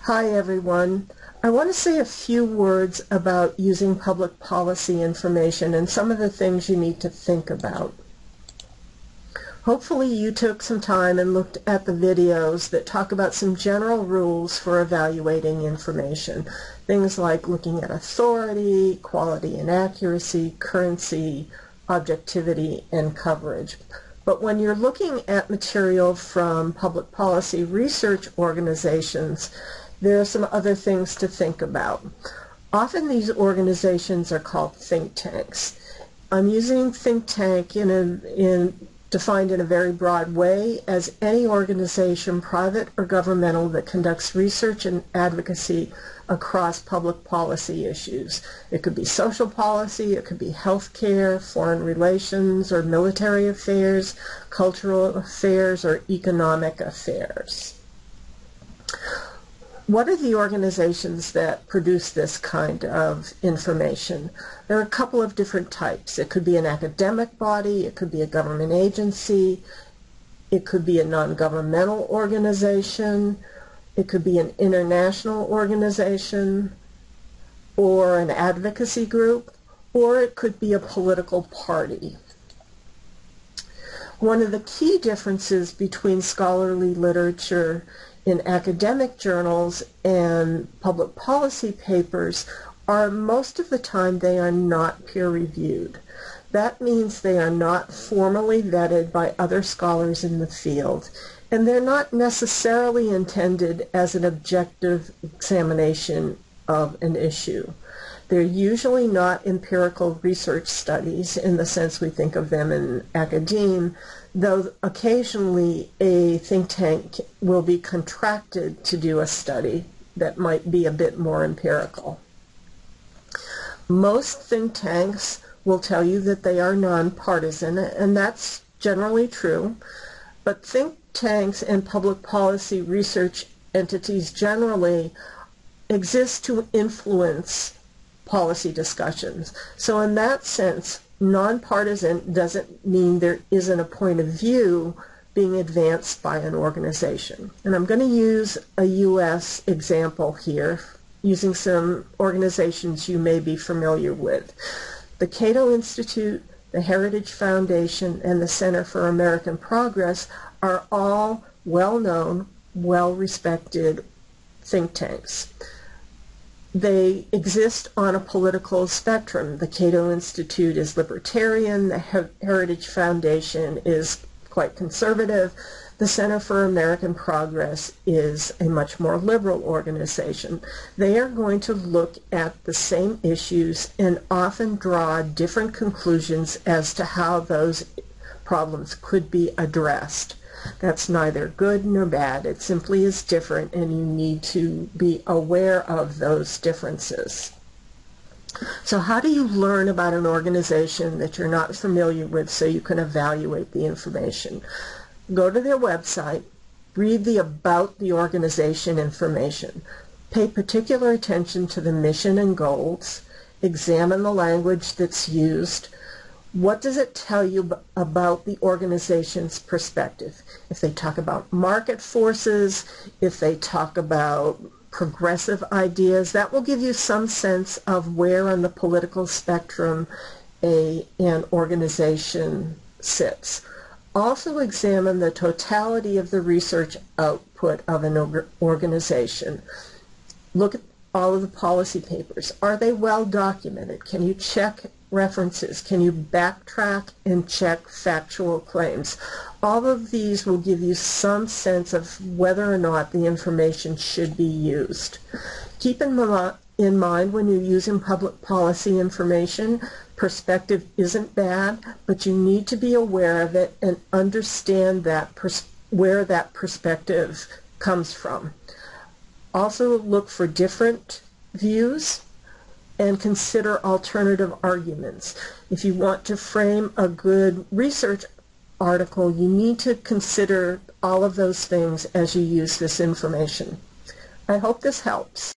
Hi everyone. I want to say a few words about using public policy information and some of the things you need to think about. Hopefully you took some time and looked at the videos that talk about some general rules for evaluating information. Things like looking at authority, quality and accuracy, currency, objectivity, and coverage. But when you're looking at material from public policy research organizations, there are some other things to think about. Often these organizations are called think tanks. I'm using think tank defined in a very broad way as any organization, private or governmental, that conducts research and advocacy across public policy issues. It could be social policy, it could be healthcare, foreign relations or military affairs, cultural affairs, or economic affairs. What are the organizations that produce this kind of information? There are a couple of different types. It could be an academic body, it could be a government agency, it could be a non-governmental organization, it could be an international organization, or an advocacy group, or it could be a political party. One of the key differences between scholarly literature in academic journals and public policy papers are most of the time they are not peer-reviewed. That means they are not formally vetted by other scholars in the field, and they're not necessarily intended as an objective examination of an issue. They're usually not empirical research studies in the sense we think of them in academia, though occasionally a think tank will be contracted to do a study that might be a bit more empirical. Most think tanks will tell you that they are nonpartisan, and that's generally true, but think tanks and public policy research entities generally exist to influence policy discussions. So in that sense, nonpartisan doesn't mean there isn't a point of view being advanced by an organization. And I'm going to use a U.S. example here, using some organizations you may be familiar with. The Cato Institute, the Heritage Foundation, and the Center for American Progress are all well-known, well-respected think tanks. They exist on a political spectrum. The Cato Institute is libertarian, the Heritage Foundation is quite conservative, the Center for American Progress is a much more liberal organization. They are going to look at the same issues and often draw different conclusions as to how those problems could be addressed. That's neither good nor bad. It simply is different, and you need to be aware of those differences. So how do you learn about an organization that you're not familiar with so you can evaluate the information? Go to their website, read the About the Organization information, pay particular attention to the mission and goals, examine the language that's used. What does it tell you about the organization's perspective? If they talk about market forces, if they talk about progressive ideas, that will give you some sense of where on the political spectrum an organization sits. Also examine the totality of the research output of an organization. Look at all of the policy papers. Are they well documented? Can you check references? Can you backtrack and check factual claims? All of these will give you some sense of whether or not the information should be used. Keep in mind when you're using public policy information, perspective isn't bad, but you need to be aware of it and understand that where that perspective comes from. Also look for different views and consider alternative arguments. If you want to frame a good research article, you need to consider all of those things as you use this information. I hope this helps.